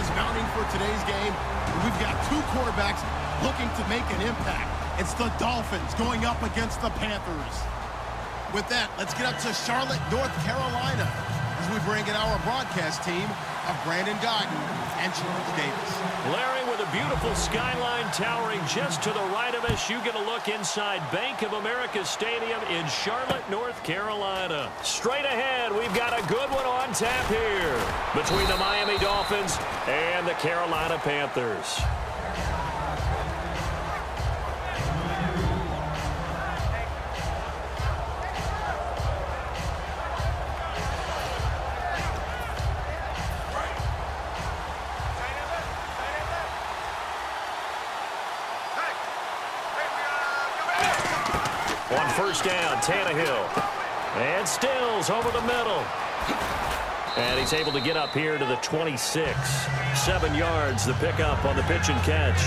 is mounting for today's game. We've got two quarterbacks looking to make an impact. It's the Dolphins going up against the Panthers. With that, let's get up to Charlotte, North Carolina, as we bring in our broadcast team of Brandon Guyton and Charles Davis. Larry, with a beautiful skyline towering just to the right of us, you get a look inside Bank of America Stadium in Charlotte, North Carolina. Straight ahead, we've got a good one on tap here between the Miami Dolphins and the Carolina Panthers. On first down, Tannehill. And Stills over the middle. And he's able to get up here to the 26. 7 yards, the pickup on the pitch and catch.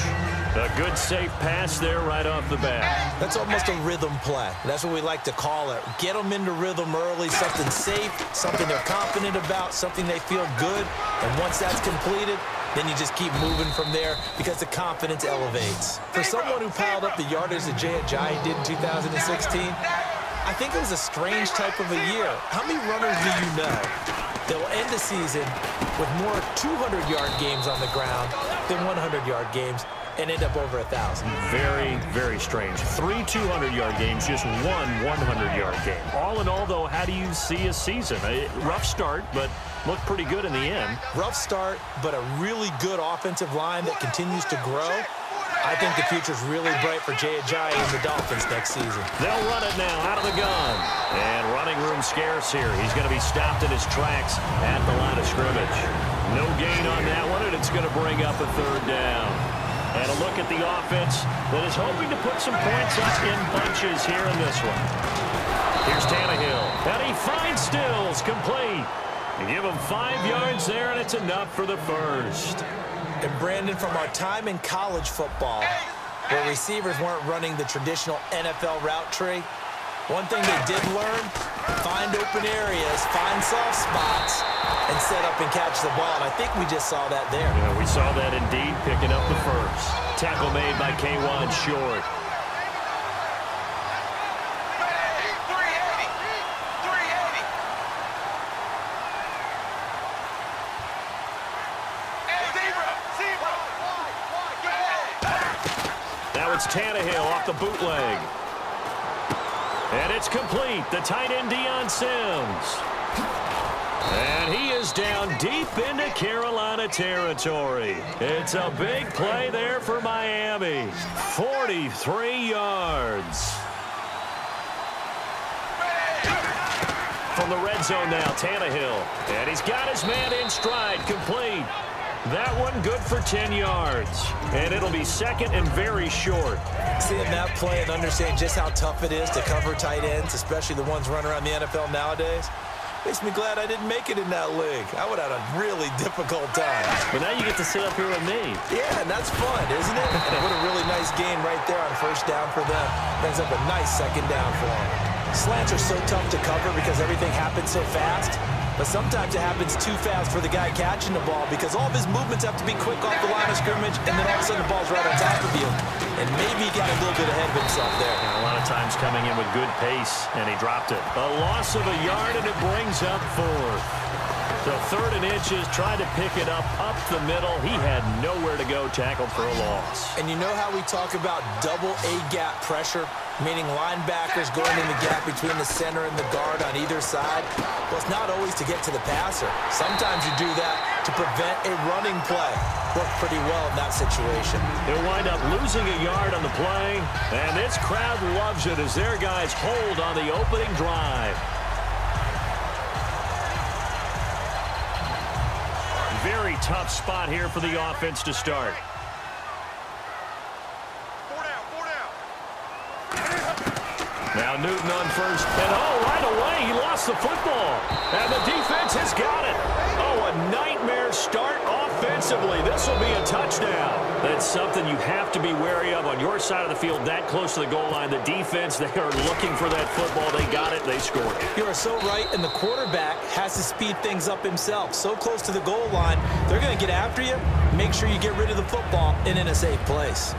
A good, safe pass there right off the bat. That's almost a rhythm play. That's what we like to call it. Get them into rhythm early, something safe, something they're confident about, something they feel good. And once that's completed, then you just keep moving from there because the confidence elevates. For someone who piled up the yardage that Jay Ajayi did in 2016, I think it was a strange type of a year. How many runners do you know that will end the season with more 200-yard games on the ground than 100-yard games and end up over 1,000? Very, very strange. 3 200-yard games, just 1 100-yard game. All in all, though, how do you see a season? A rough start, but looked pretty good in the end. Rough start, but a really good offensive line that continues to grow. I think the future's really bright for Jay Ajayi and the Dolphins next season. They'll run it now out of the gun. And running room scarce here. He's going to be stopped in his tracks at the line of scrimmage. No gain on that one, and it's going to bring up a third down. And a look at the offense that is hoping to put some points up in bunches here in this one. Here's Tannehill. And he finds Stills complete. They give him 5 yards there, and it's enough for the first. And Brandon, from our time in college football, where receivers weren't running the traditional NFL route tree, one thing they did learn, find open areas, find soft spots, and set up and catch the ball. And I think we just saw that there. Yeah, we saw that indeed, picking up the first. Tackle made by K1 short. Now it's Tannehill off the bootleg. And it's complete. The tight end, Deion Sims. And he is down deep into Carolina territory. It's a big play there for Miami. 43 yards. From the red zone now, Tannehill. And he's got his man in stride, complete. That one good for 10 yards. And it'll be second and very short. Seeing that play and understanding just how tough it is to cover tight ends, especially the ones running around the NFL nowadays, makes me glad I didn't make it in that league. I would have had a really difficult time. But now you get to sit up here with me. Yeah, and that's fun, isn't it? And what a really nice gain right there on first down for them. Brings up a nice second down for them. Slants are so tough to cover because everything happens so fast. But sometimes it happens too fast for the guy catching the ball because all of his movements have to be quick off the line of scrimmage, and then all of a sudden the ball's right on top of you. And maybe he got a little bit ahead of himself there. And a lot of times coming in with good pace, and he dropped it. A loss of a yard, and it brings up fourth. So third and inches, tried to pick it up the middle. He had nowhere to go, tackled for a loss. And you know how we talk about double A-gap pressure, meaning linebackers going in the gap between the center and the guard on either side? Well, it's not always to get to the passer. Sometimes you do that to prevent a running play. Worked pretty well in that situation. They'll wind up losing a yard on the play, and this crowd loves it as their guys hold on the opening drive. Very tough spot here for the offense to start. Now Newton on first, and right away he lost the football, and the defense has got it. Oh, a nightmare start offensively Defensively, this will be a touchdown. That's something you have to be wary of on your side of the field, that close to the goal line. The defense, they are looking for that football. They got it. They scored. You are so right, and the quarterback has to speed things up himself. So close to the goal line, they're going to get after you. Make sure you get rid of the football and in a safe place.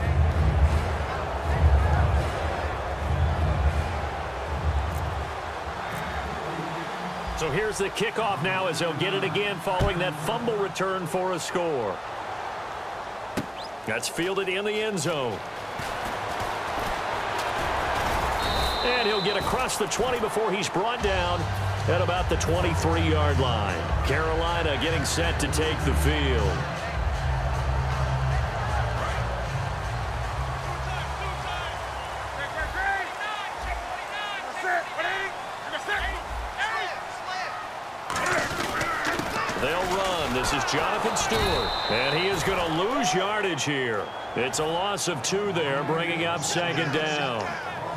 So here's the kickoff now as they'll get it again following that fumble return for a score. That's fielded in the end zone. And he'll get across the 20 before he's brought down at about the 23-yard line. Carolina getting set to take the field. They'll run. This is Jonathan Stewart. And he is going to lose yardage here. It's a loss of 2 there, bringing up second down.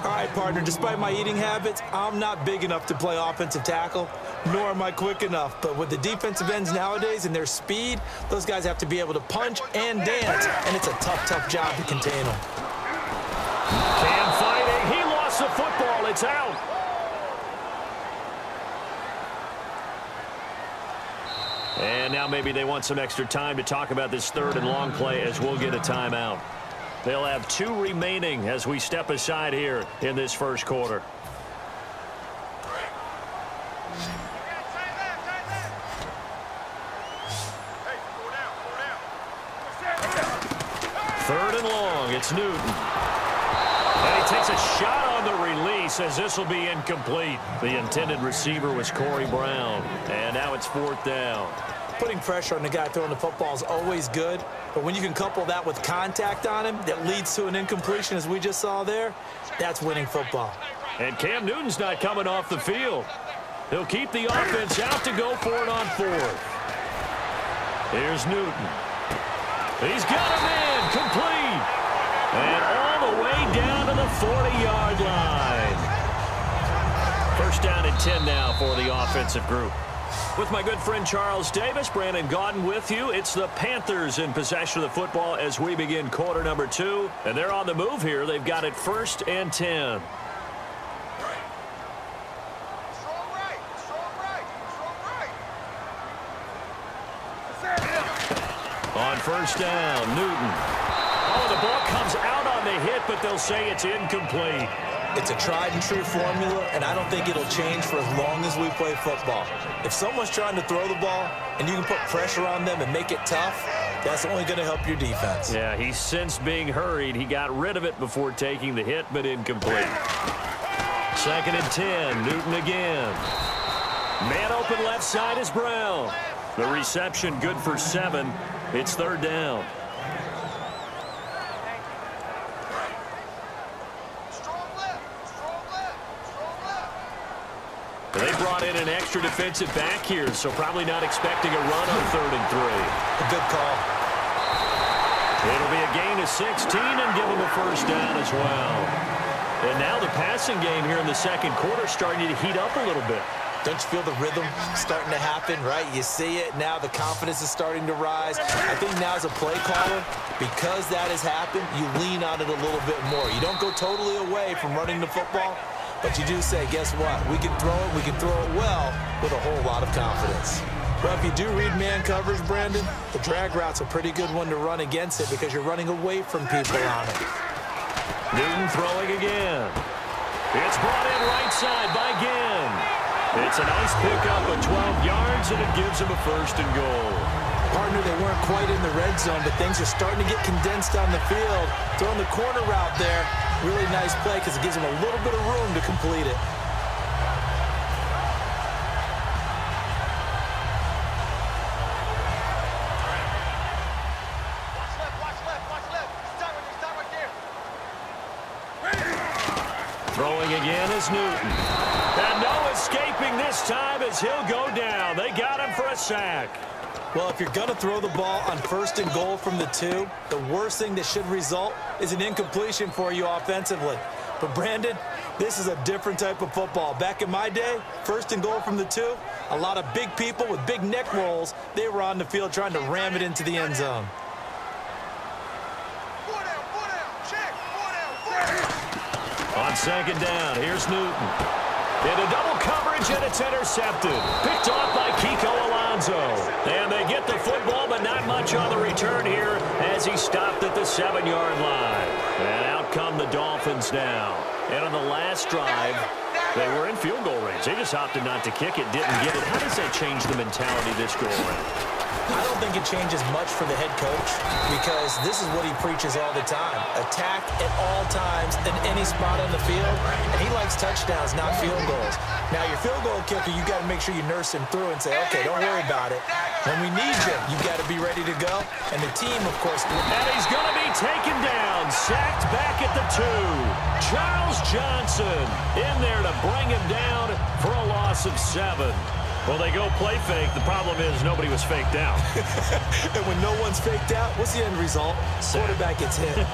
All right, partner, despite my eating habits, I'm not big enough to play offensive tackle, nor am I quick enough. But with the defensive ends nowadays and their speed, those guys have to be able to punch and dance, and it's a tough, tough job to contain them. Cam fighting. He lost the football. It's out. And now maybe they want some extra time to talk about this third and long play as we'll get a timeout. They'll have 2 remaining as we step aside here in this first quarter. Third and long. It's Newton. And he takes a shot on the release as this will be incomplete. The intended receiver was Corey Brown. And now it's 4th down. Putting pressure on the guy throwing the football is always good, but when you can couple that with contact on him that leads to an incompletion as we just saw there, that's winning football. And Cam Newton's not coming off the field. He'll keep the offense out to go for it on 4th. Here's Newton. He's got a man complete. And all the way down to the 40-yard line. First down and 10 now for the offensive group. With my good friend Charles Davis, Brandon Gaudin with you. It's the Panthers in possession of the football as we begin quarter number 2. And they're on the move here. They've got it 1st and 10. On first down, Newton. Oh, the ball comes out on the hit, but they'll say it's incomplete. It's a tried-and-true formula, and I don't think it'll change for as long as we play football. If someone's trying to throw the ball and you can put pressure on them and make it tough, that's only going to help your defense. Yeah, he sensed being hurried. He got rid of it before taking the hit, but incomplete. 2nd and 10, Newton again. Man open left side is Brown. The reception good for 7. It's 3rd down. They brought in an extra defensive back here, so probably not expecting a run on 3rd and 3. A good call. It'll be a gain of 16 and give them a first down as well. And now the passing game here in the second quarter starting to heat up a little bit. Don't you feel the rhythm starting to happen, right? You see it. Now the confidence is starting to rise. I think now as a play caller, because that has happened, you lean on it a little bit more. You don't go totally away from running the football, but you do say, guess what? We can throw it well with a whole lot of confidence. Well, if you do read man coverage, Brandon, the drag route's a pretty good one to run against it because you're running away from people on it. Newton throwing again. It's brought in right side by Ginn. It's a nice pickup of 12 yards, and it gives him a 1st and goal. Partner, they weren't quite in the red zone, but things are starting to get condensed on the field. Throwing the corner route there, really nice play because it gives him a little bit of room to complete it. Throwing again is Newton. And no escaping this time as he'll go down. They got him for a sack. Well, if you're going to throw the ball on 1st and goal from the 2, the worst thing that should result is an incompletion for you offensively. But, Brandon, This is a different type of football. Back in my day, first and goal from the 2, a lot of big people with big neck rolls. They were on the field trying to ram it into the end zone. On second down, here's Newton. Into double coverage, and it's intercepted. Picked off by Kiko Alonso. And they get the football, but not much on the return here as he stopped at the 7-yard line. And out come the Dolphins now. And on the last drive, they were in field goal range. They just opted not to kick it, didn't get it. How does that change the mentality this go around? I don't think it changes much for the head coach because this is what he preaches all the time. Attack at all times in any spot on the field, and he likes touchdowns, not field goals. Now, your field goal kicker, you got to make sure you nurse him through and say, okay, don't worry about it. When we need you got to be ready to go. And the team, of course. And he's going to be taken down, sacked back at the 2. Charles Johnson in there to bring him down for a loss of 7. Well, they go play fake. The problem is nobody was faked out. And when no one's faked out, what's the end result? Quarterback gets hit.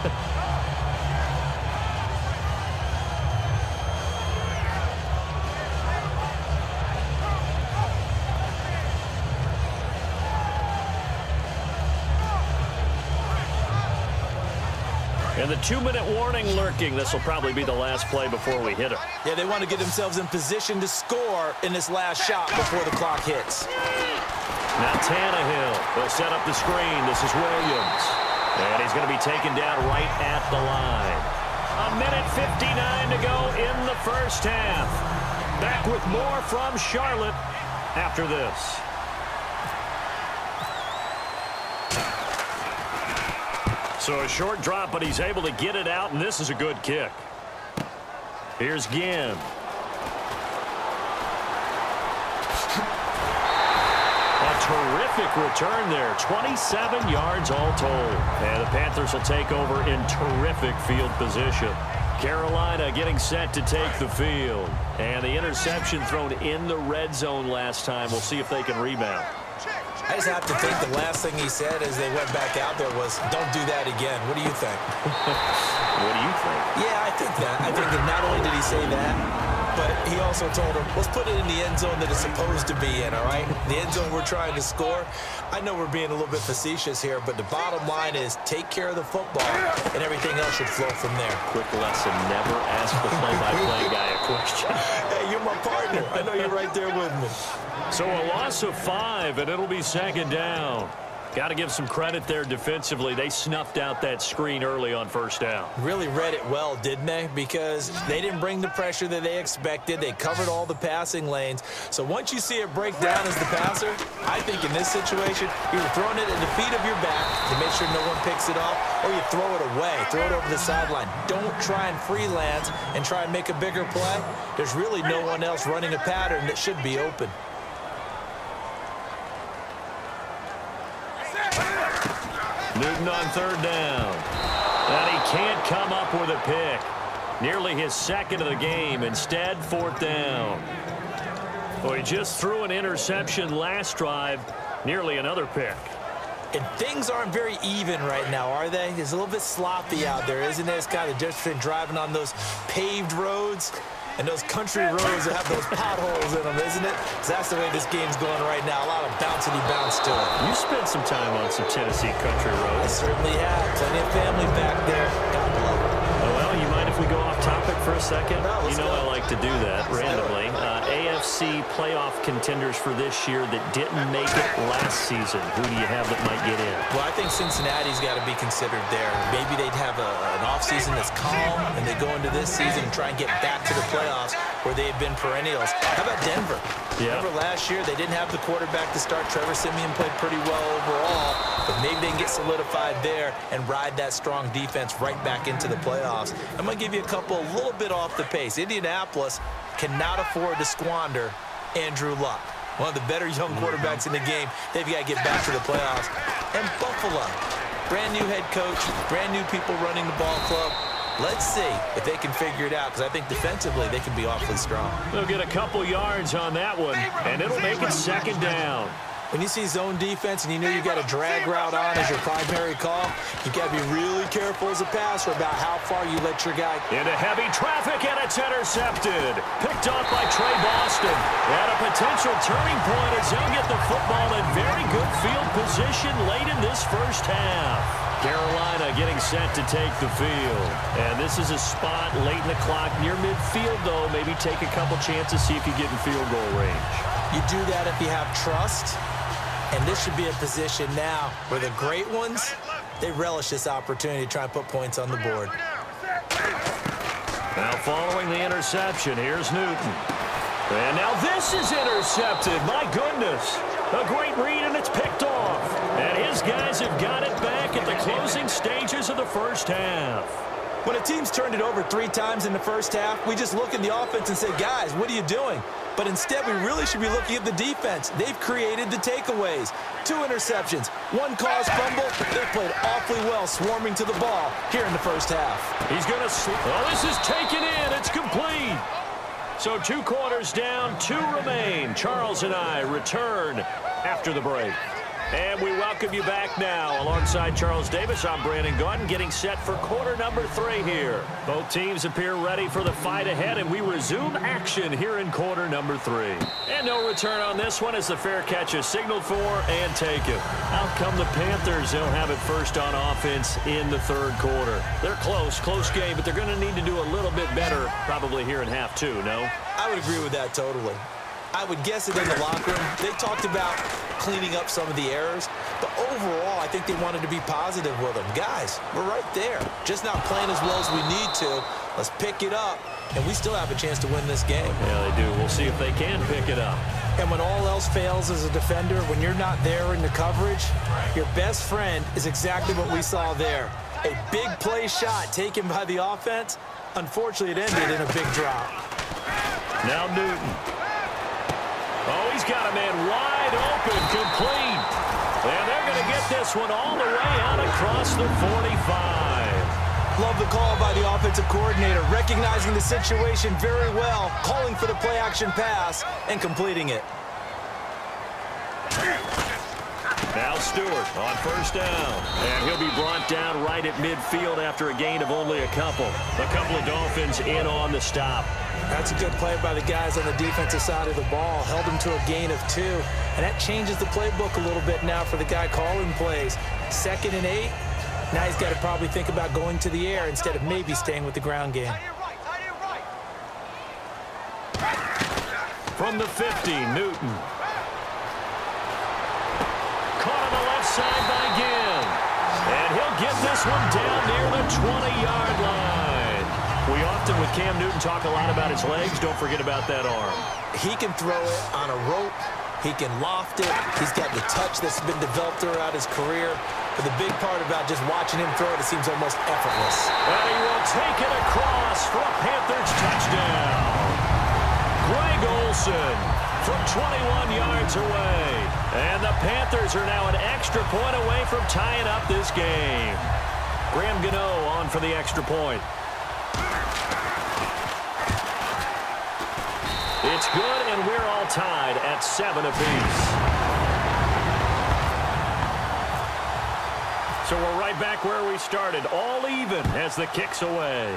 And the 2-minute warning lurking. This will probably be the last play before we hit him. Yeah, they want to get themselves in position to score in this last shot before the clock hits. Now Tannehill will set up the screen. This is Williams. And he's going to be taken down right at the line. 1:59 to go in the first half. Back with more from Charlotte after this. So a short drop, but he's able to get it out, and this is a good kick. Here's Ginn. A terrific return there. 27 yards all told. And the Panthers will take over in terrific field position. Carolina getting set to take the field. And the interception thrown in the red zone last time. We'll see if they can rebound. I just have to think the last thing he said as they went back out there was, don't do that again. What do you think? What do you think? Yeah, I think that. I think that not only did he say that, but he also told him, let's put it in the end zone that it's supposed to be in, all right? The end zone we're trying to score. I know we're being a little bit facetious here, but the bottom line is take care of the football, and everything else should flow from there. Quick lesson, never ask the play-by-play guy a question. Hey, you're my partner. I know you're right there with me. So a loss of 5, and it'll be second down. Got to give some credit there defensively. They snuffed out that screen early on first down. Really read it well, didn't they? Because they didn't bring the pressure that they expected. They covered all the passing lanes. So once you see it break down as the passer, I think in this situation, you're throwing it at the feet of your back to make sure no one picks it off, or you throw it away, throw it over the sideline. Don't try and freelance and try and make a bigger play. There's really no one else running a pattern that should be open. Newton on third down. And he can't come up with a pick. Nearly his second of the game. Instead, fourth down. Well, he just threw an interception last drive. Nearly another pick. And things aren't very even right now, are they? It's a little bit sloppy out there, isn't it? It's kind of different driving on those paved roads and those country roads that have those potholes in them, isn't it? 'Cause that's the way this game's going right now. A lot of bounce to it. You spent some time on some Tennessee country I roads. certainly have. Plenty of family back there. God love them. Oh, well, you mind if we go off topic for a second? No, let's you know go. I like to do that randomly. AFC playoff contenders for this year that didn't make it last season. Who do you have that might get in? Well, I think Cincinnati's got to be considered there. Maybe they'd have an offseason that's calm, and they go into this season and try and get back to the playoffs where they had been perennials. How about Denver? Yeah. Remember last year, they didn't have the quarterback to start. Trevor Siemian played pretty well overall, but maybe they can get solidified there and ride that strong defense right back into the playoffs. I'm going to give you a couple a little bit off the pace. Indianapolis cannot afford to squander Andrew Luck, one of the better young quarterbacks in the game. They've got to get back to the playoffs. And Buffalo, brand new head coach, brand new people running the ball club. Let's see if they can figure it out, because I think defensively they can be awfully strong. They'll get a couple yards on that one, and it'll make it second down. When you see zone defense and you know you got a drag route on as your primary call, you got to be really careful as a passer about how far you let your guy. Into heavy traffic, and it's intercepted. Picked off by Trey Boston. And a potential turning point as he'll get the football in very good field position late in this first half. Carolina getting set to take the field. And this is a spot late in the clock near midfield, though. Maybe take a couple chances, see if you get in field goal range. You do that if you have trust. And this should be a position now where the great ones, they relish this opportunity to try and put points on the board. Now following the interception, here's Newton. And now this is intercepted. My goodness. A great read, and it's picked off. And his guys have got it back at the closing stages of the first half. When a team's turned it over 3 times in the first half, we just look at the offense and say, guys, what are you doing? But instead, we really should be looking at the defense. They've created the takeaways. 2 interceptions, 1 caused fumble. They played awfully well swarming to the ball here in the first half. He's going to oh, this is taken in. It's complete. So 2 quarters down, 2 remain. Charles and I return after the break. And we welcome you back now. Alongside Charles Davis, I'm Brandon Gaudin, getting set for quarter number 3 here. Both teams appear ready for the fight ahead, and we resume action here in quarter number 3. And no return on this one as the fair catch is signaled for and taken. Out come the Panthers. They'll have it first on offense in the 3rd quarter. They're close game, but they're going to need to do a little bit better probably here in half 2, no? I would agree with that totally. I would guess that in the locker room, they talked about cleaning up some of the errors, but overall, I think they wanted to be positive with them. Guys, we're right there. Just not playing as well as we need to. Let's pick it up, and we still have a chance to win this game. Yeah, they do. We'll see if they can pick it up. And when all else fails as a defender, when you're not there in the coverage, your best friend is exactly what we saw there. A big play shot taken by the offense. Unfortunately, it ended in a big drop. Now Newton. Oh, he's got a man wide open, complete. And they're going to get this one all the way out across the 45. Love the call by the offensive coordinator, recognizing the situation very well, calling for the play-action pass, and completing it. Now Stewart on first down. And he'll be brought down right at midfield after a gain of only a couple. A couple of Dolphins in on the stop. That's a good play by the guys on the defensive side of the ball. Held him to a gain of 2. And that changes the playbook a little bit now for the guy calling plays. 2nd and 8. Now he's got to probably think about going to the air instead of maybe staying with the ground game. From the 50, Newton. Caught on the left side by Ginn. And he'll get this one down near the 20-yard line. We often, with Cam Newton, talk a lot about his legs. Don't forget about that arm. He can throw it on a rope. He can loft it. He's got the touch that's been developed throughout his career. But the big part about just watching him throw it seems almost effortless. And he will take it across for a Panthers touchdown. Greg Olsen from 21 yards away. And the Panthers are now an extra point away from tying up this game. Graham Gano on for the extra point. It's good, and we're all tied at 7 apiece. So we're right back where we started, all even as the kick's away.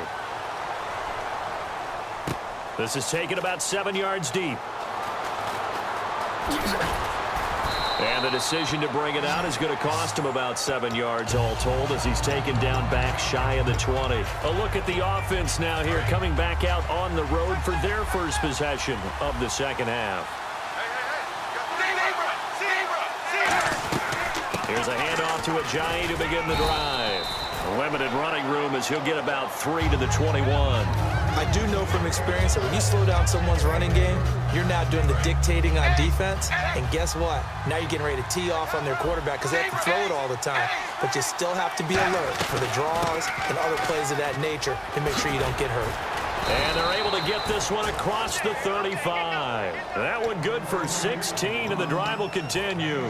This is taken about 7 yards deep. And the decision to bring it out is going to cost him about 7 yards all told as he's taken down back shy of the 20. A look at the offense now here coming back out on the road for their first possession of the second half. Here's a handoff to Ajayi to begin the drive. A limited running room as he'll get about 3 to the 21. I do know from experience that when you slow down someone's running game, you're now doing the dictating on defense. And guess what? Now you're getting ready to tee off on their quarterback because they have to throw it all the time. But you still have to be alert for the draws and other plays of that nature to make sure you don't get hurt. And they're able to get this one across the 35. That one good for 16, and the drive will continue.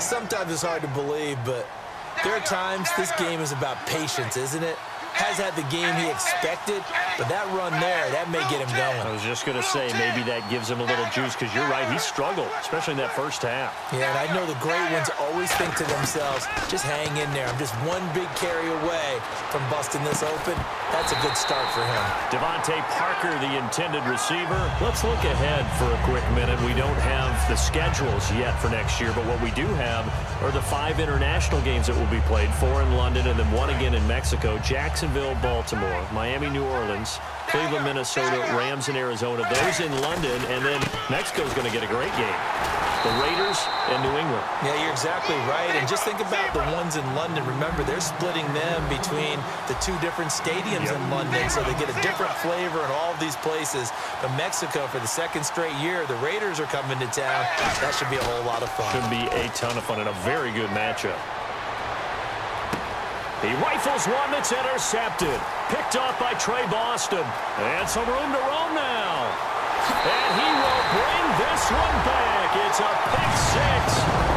Sometimes it's hard to believe, but there are times this game is about patience, isn't it? has had the game he expected, but that run there, that may get him going. I was just going to say, maybe that gives him a little juice, because you're right, he struggled, especially in that first half. Yeah, and I know the great ones always think to themselves, just hang in there. I'm just one big carry away from busting this open. That's a good start for him. Devontae Parker, the intended receiver. Let's look ahead for a quick minute. We don't have the schedules yet for next year, but what we do have are the 5 international games that will be played, 4 in London and then 1 again in Mexico, Jacksonville, Baltimore, Miami, New Orleans, Cleveland, Minnesota, Rams in Arizona. Those in London, and then Mexico's going to get a great game. The Raiders and New England. Yeah, you're exactly right. And just think about the ones in London. Remember, they're splitting them between the 2 different stadiums in London, so they get a different flavor in all of these places. But Mexico, for the 2nd straight year, the Raiders are coming to town. That should be a whole lot of fun. Should be a ton of fun and a very good matchup. He rifles one that's intercepted. Picked off by Trey Boston. And some room to roam now. And he will bring this one back. It's a pick 6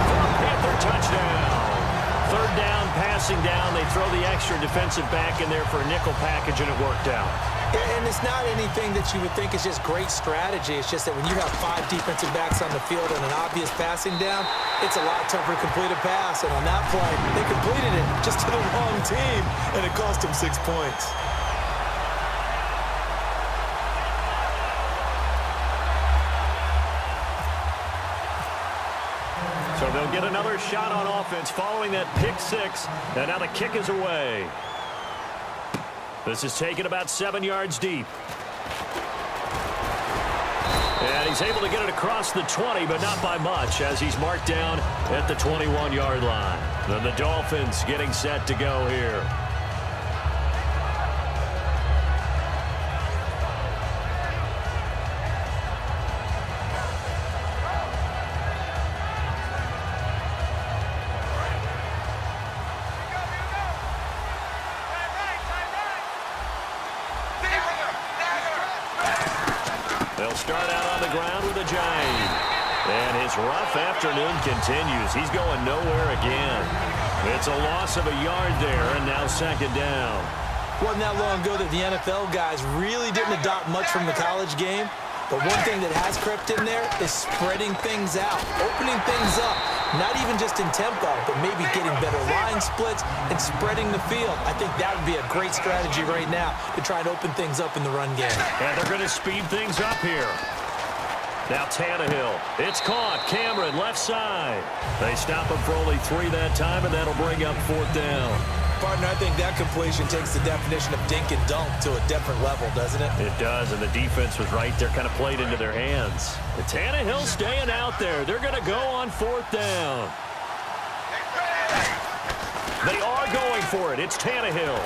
for a Panther touchdown. 3rd down, passing down. They throw the extra defensive back in there for a nickel package, and it worked out. And it's not anything that you would think is just great strategy. It's just that when you have 5 defensive backs on the field and an obvious passing down, it's a lot tougher to complete a pass. And on that play, they completed it just to the wrong team, and it cost them 6 points. So they'll get another shot on offense following that pick 6, and now the kick is away. This is taken about 7 yards deep. And he's able to get it across the 20, but not by much, as he's marked down at the 21-yard line. Then the Dolphins getting set to go here. Start out on the ground with a giant. And his rough afternoon continues. He's going nowhere again. It's a loss of a yard there, and now 2nd down. Wasn't that long ago that the NFL guys really didn't adopt much from the college game. But one thing that has crept in there is spreading things out, opening things up. Not even just in tempo, but maybe getting better line splits and spreading the field. I think that would be a great strategy right now to try and open things up in the run game. And they're going to speed things up here. Now Tannehill. It's caught. Cameron, left side. They stop him for only 3 that time, and that'll bring up 4th down. Partner, I think that completion takes the definition of dink and dunk to a different level, doesn't it? It does, and the defense was right there, kind of played into their hands. The Tannehill staying out there. They're going to go on 4th down. They are going for it. It's Tannehill.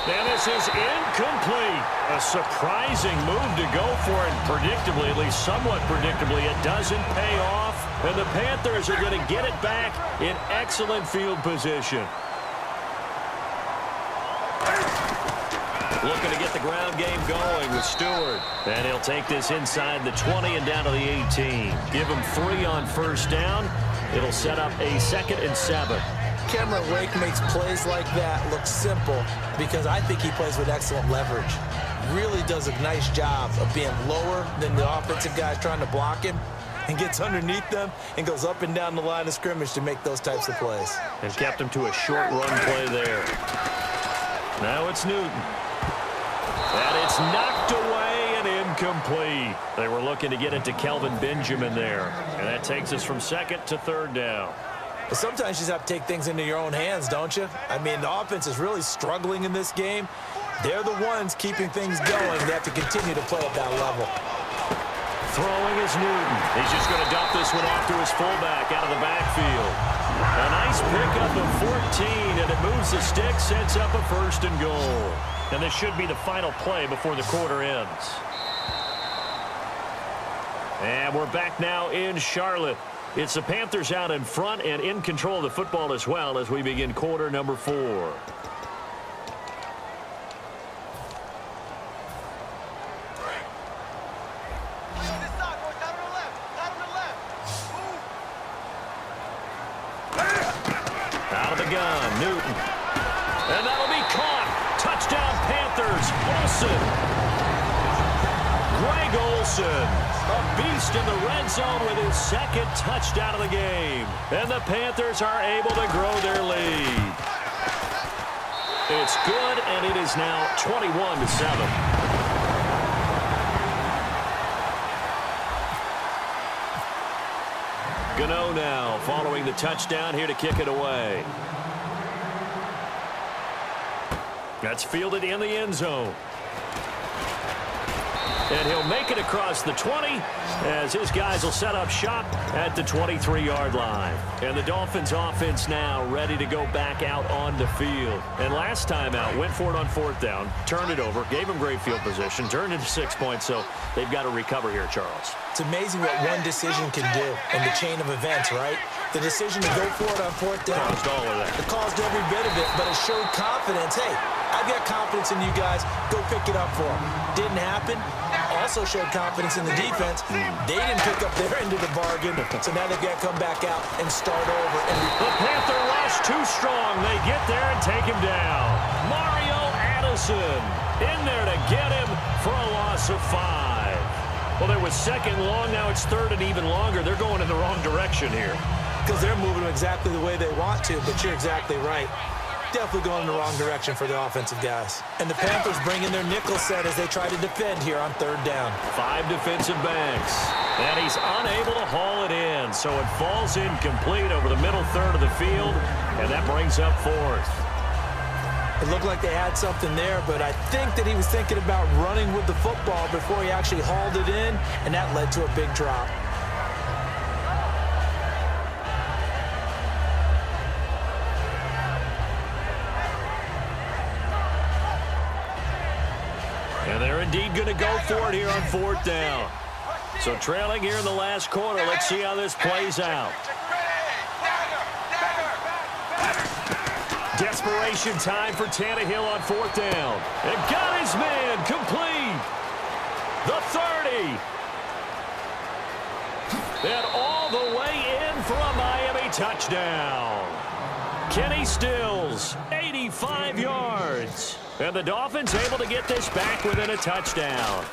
And this is incomplete. A surprising move to go for it. Predictably, at least somewhat predictably, it doesn't pay off. And the Panthers are going to get it back in excellent field position. Looking to get the ground game going with Stewart. And he'll take this inside the 20 and down to the 18. Give him 3 on 1st down. It'll set up a 2nd and 7. Cameron Wake makes plays like that look simple because I think he plays with excellent leverage. Really does a nice job of being lower than the offensive guys trying to block him and gets underneath them and goes up and down the line of scrimmage to make those types of plays. And kept him to a short run play there. Now it's Newton. And it's knocked away and incomplete. They were looking to get it to Kelvin Benjamin there. And that takes us from 2nd to 3rd down. But sometimes you just have to take things into your own hands, don't you? I mean, the offense is really struggling in this game. They're the ones keeping things going. They have to continue to play at that level. Throwing is Newton. He's just going to dump this one off to his fullback out of the backfield. A nice pickup of 14, and it moves the stick, sets up a 1st and goal. And this should be the final play before the quarter ends. And we're back now in Charlotte. It's the Panthers out in front and in control of the football as well as we begin quarter number 4. Out of the gun, Newton. And that'll be caught. Olsen. Greg Olsen, a beast in the red zone with his second touchdown of the game. And the Panthers are able to grow their lead. It's good, and it is now 21-7. Gano now following the touchdown here to kick it away. That's fielded in the end zone. And he'll make it across the 20 as his guys will set up shop at the 23-yard line. And the Dolphins offense now ready to go back out on the field. And last time out, went for it on fourth down, turned it over, gave him great field position, turned into 6 points, so they've got to recover here, Charles. It's amazing what one decision can do in the chain of events, right? The decision to go for it on fourth down. Caused all of that. It caused every bit of it, but it showed confidence. Hey, I've got confidence in you guys. Go pick it up for them. Didn't happen. Also showed confidence in the defense. They didn't pick up their end of the bargain, so now they've got to come back out and start over. And the Panther rush too strong. They get there and take him down. Mario Addison in there to get him for a loss of 5. Well, there was second long. Now it's third and even longer. They're going in the wrong direction here. Because they're moving exactly the way they want to, but you're exactly right. Definitely going in the wrong direction for the offensive guys. And the Panthers bring in their nickel set as they try to defend here on third down. 5 defensive backs. And he's unable to haul it in, so it falls incomplete over the middle third of the field, and that brings up fourth. It looked like they had something there, but I think that he was thinking about running with the football before he actually hauled it in, and that led to a big drop. And they're indeed going to go for it here on fourth down. So trailing here in the last quarter. Let's see how this plays out. Desperation time for Tannehill on fourth down. And got his man complete. The 30. And all the way in for a Miami touchdown. Kenny Stills, 85 yards. And the Dolphins able to get this back within a touchdown.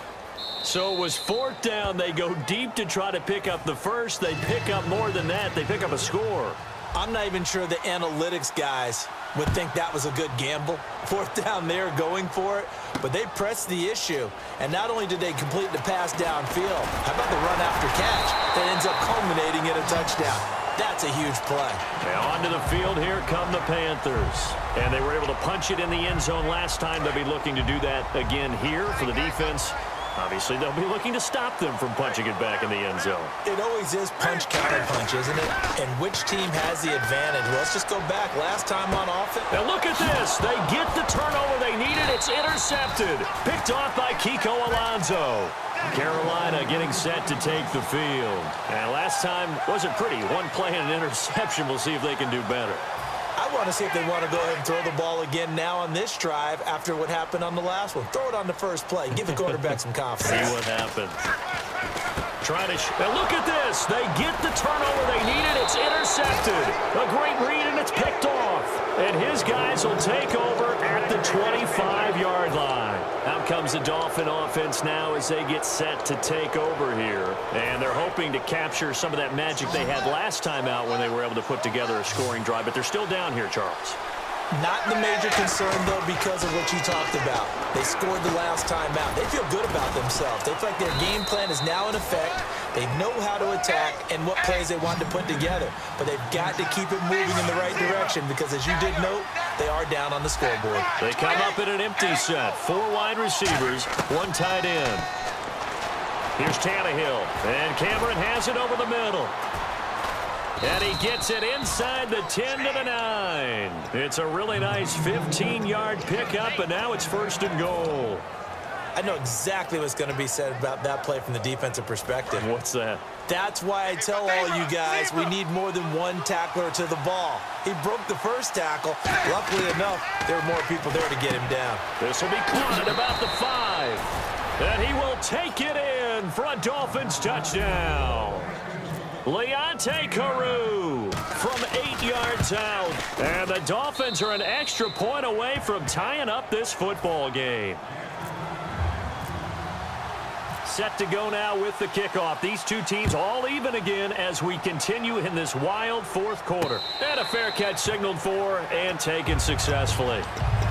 So it was fourth down. They go deep to try to pick up the first. They pick up more than that. They pick up a score. I'm not even sure the analytics guys would think that was a good gamble. Fourth down there going for it, but they pressed the issue. And not only did they complete the pass downfield, how about the run after catch that ends up culminating in a touchdown? That's a huge play. And onto the field here come the Panthers. And they were able to punch it in the end zone last time. They'll be looking to do that again here for the defense. Obviously, they'll be looking to stop them from punching it back in the end zone. It always is punch-counter-punch, isn't it? And which team has the advantage? Well, let's just go back. Last time on offense. Now look at this. They get the turnover they needed. It's intercepted. Picked off by Kiko Alonso. Carolina getting set to take the field. And last time wasn't pretty. One play and an interception. We'll see if they can do better. I want to see if they want to go ahead and throw the ball again now on this drive after what happened on the last one. Throw it on the first play. Give the quarterback some confidence. See what happens. Try to now look at this. They get the turnover they needed. It's intercepted. A great read, and it's picked off. And his guys will take over at the 25-yard line. Out comes the Dolphin offense now as they get set to take over here. And they're hoping to capture some of that magic they had last time out when they were able to put together a scoring drive. But they're still down here, Charles. Not the major concern, though, because of what you talked about. They scored the last time out. They feel good about themselves. They feel like their game plan is now in effect. They know how to attack and what plays they want to put together. But they've got to keep it moving in the right direction because, as you did note, they are down on the scoreboard. They come up in an empty set. 4 wide receivers, 1 tight end. Here's Tannehill. And Cameron has it over the middle. And he gets it inside the 10 to the 9. It's a really nice 15-yard pickup, and now it's first and goal. I know exactly what's going to be said about that play from the defensive perspective. What's that? That's why I tell all you guys we need more than one tackler to the ball. He broke the first tackle. Luckily enough, there were more people there to get him down. This will be caught at about the 5. And he will take it in for a Dolphins touchdown. Leonte Carew from 8 yards out. And the Dolphins are an extra point away from tying up this football game. Set to go now with the kickoff. These two teams all even again as we continue in this wild fourth quarter. And a fair catch signaled for and taken successfully.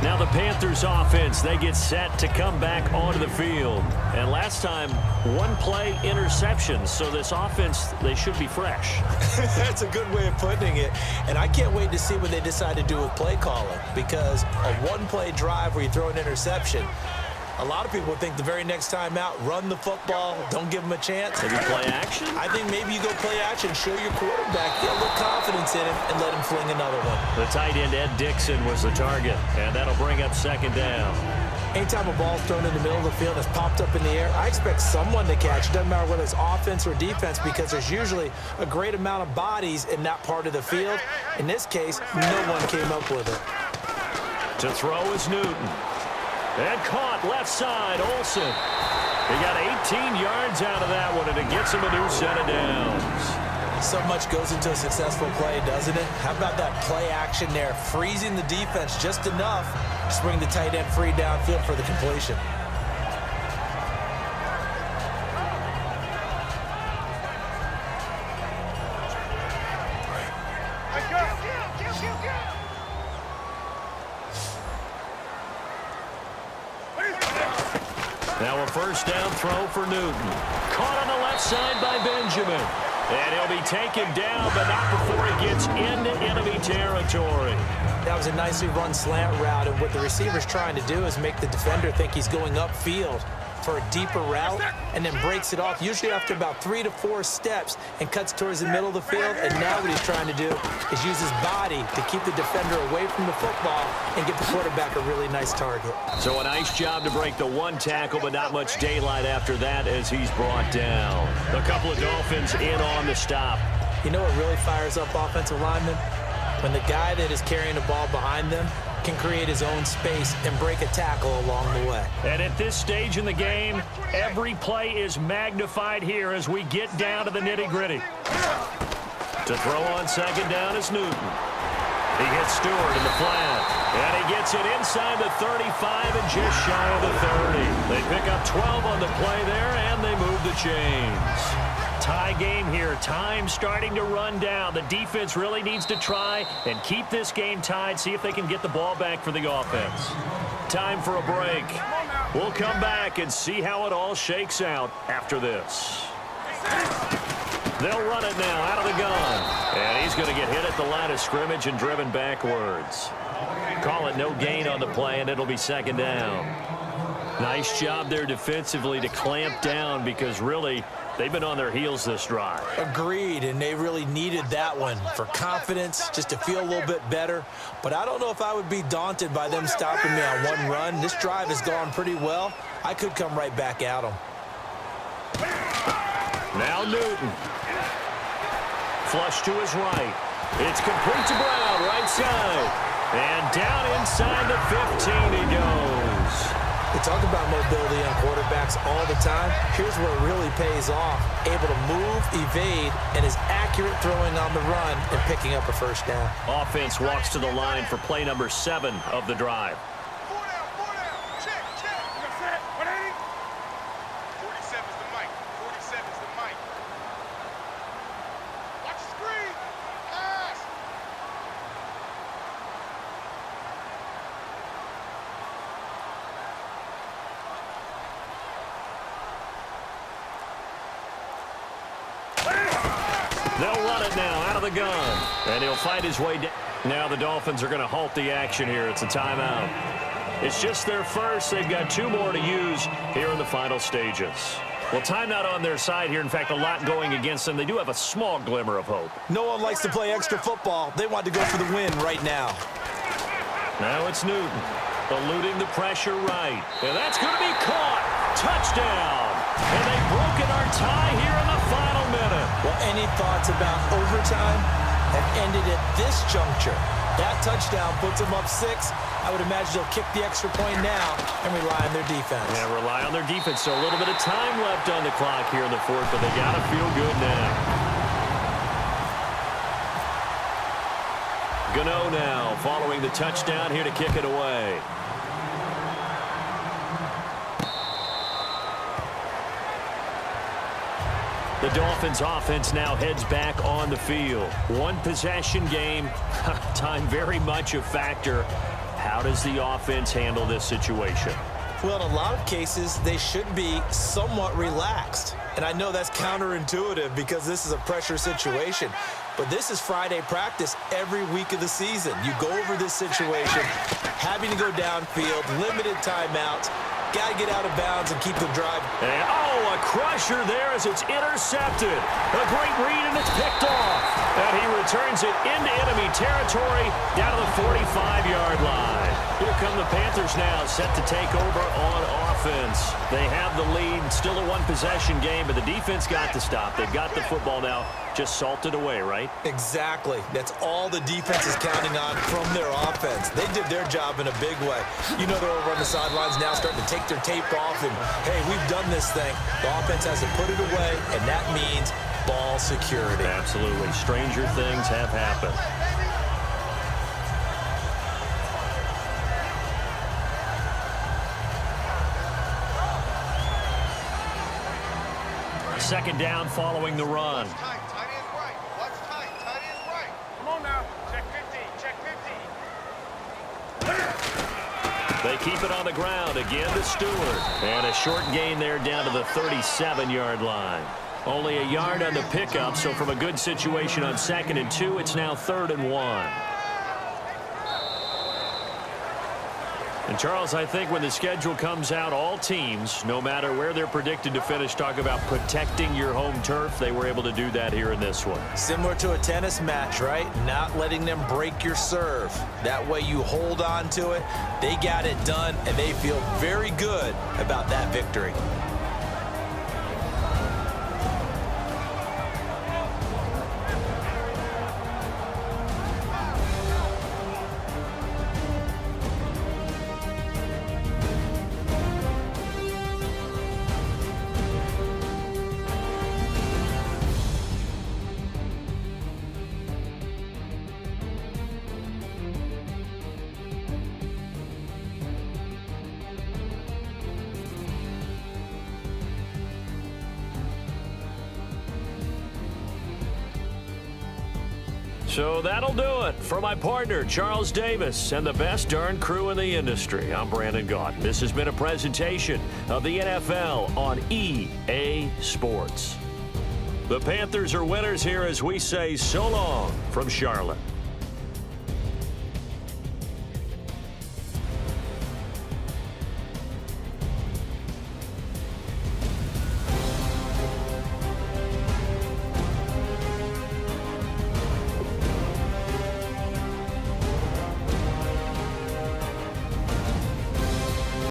Now the Panthers offense, they get set to come back onto the field. And last time, one play interception. So this offense, they should be fresh. That's a good way of putting it. And I can't wait to see what they decide to do with play calling. Because a one-play drive where you throw an interception, a lot of people think the very next time out, run the football, don't give them a chance. Maybe play action? I think maybe you go play action, show your quarterback, get a little confidence in him, and let him fling another one. The tight end, Ed Dixon, was the target, and that'll bring up second down. Anytime a ball's thrown in the middle of the field and it's popped up in the air, I expect someone to catch. It doesn't matter whether it's offense or defense because there's usually a great amount of bodies in that part of the field. In this case, no one came up with it. To throw is Newton. And caught left side, Olsen. He got 18 yards out of that one, and it gets him a new set of downs. So much goes into a successful play, doesn't it? How about that play action there, freezing the defense just enough to bring the tight end free downfield for the completion. Now a first down throw for Newton. Caught on the left side by Benjamin. And he'll be taken down, but not before he gets into enemy territory. That was a nicely run slant route, and what the receiver's trying to do is make the defender think he's going upfield for a deeper route and then breaks it off, usually after about 3 to 4 steps, and cuts towards the middle of the field. And now what he's trying to do is use his body to keep the defender away from the football and get the quarterback a really nice target. So a nice job to break the one tackle, but not much daylight after that as he's brought down. A couple of Dolphins in on the stop. You know what really fires up offensive linemen? When the guy that is carrying the ball behind them can create his own space and break a tackle along the way. And at this stage in the game, every play is magnified here as we get down to the nitty-gritty. To throw on second down is Newton. He hits Stewart in the flat. And he gets it inside the 35 and just shy of the 30. They pick up 12 on the play there, and they move the chains. Tie game here. Time starting to run down. The defense really needs to try and keep this game tied, see if they can get the ball back for the offense. Time for a break. We'll come back and see how it all shakes out after this. They'll run it now out of the gun. And he's going to get hit at the line of scrimmage and driven backwards. Call it no gain on the play, and it'll be second down. Nice job there defensively to clamp down because really they've been on their heels this drive. Agreed, and they really needed that one for confidence, just to feel a little bit better. But I don't know if I would be daunted by them stopping me on one run. This drive has gone pretty well. I could come right back at them. Now Newton. Flush to his right. It's complete to Brown, right side. And down inside the 15 he goes. They talk about mobility on quarterbacks all the time. Here's where it really pays off. Able to move, evade, and is accurate throwing on the run and picking up a first down. Offense walks to the line for play number 7 of the drive. 47's the mic. 47's the mic. Watch the screen. Pass. They'll run it now out of the gun. And he'll fight his way down. Now the Dolphins are going to halt the action here. It's a timeout. It's just their first. They've got 2 more to use here in the final stages. Well, timeout on their side here. In fact, a lot going against them. They do have a small glimmer of hope. No one likes to play extra football. They want to go for the win right now. Now it's Newton eluding the pressure right. And that's going to be caught. Touchdown. And they've broken our tie here in the final minute. Well, any thoughts about overtime have ended at this juncture. That touchdown puts them up 6. I would imagine they'll kick the extra point now and rely on their defense. Yeah, rely on their defense. So a little bit of time left on the clock here in the fourth, but they got to feel good now. Gano now following the touchdown here to kick it away. The Dolphins offense now heads back on the field. One possession game, time very much a factor. How does the offense handle this situation? Well, in a lot of cases, they should be somewhat relaxed. And I know that's counterintuitive because this is a pressure situation. But this is Friday practice every week of the season. You go over this situation, having to go downfield, limited timeouts, got to get out of bounds and keep the drive. And, a crusher there as it's intercepted. A great read, and it's picked off. And he returns it into enemy territory down to the 45-yard line. Here come the Panthers now, set to take over on offense. They have the lead, still a one-possession game, but the defense got to stop. They've got the football now, just salted away, right? Exactly. That's all the defense is counting on from their offense. They did their job in a big way. You know they're over on the sidelines now starting to take their tape off, and, hey, we've done this thing. The offense has to put it away, and that means ball security. Absolutely. Stranger things have happened. Second down following the run. Watch tight, tight ends right. Watch tight, tight ends right. Come on now. Check 15, check 15. They keep it on the ground again to Stewart. And a short gain there down to the 37-yard line. Only a yard on the pickup, so from a good situation on 2nd and 2, it's now 3rd and 1. And, Charles, I think when the schedule comes out, all teams, no matter where they're predicted to finish, talk about protecting your home turf. They were able to do that here in this one. Similar to a tennis match, right? Not letting them break your serve. That way you hold on to it. They got it done, and they feel very good about that victory. So that'll do it for my partner, Charles Davis, and the best darn crew in the industry. I'm Brandon Gaunt. This has been a presentation of the NFL on EA Sports. The Panthers are winners here as we say so long from Charlotte.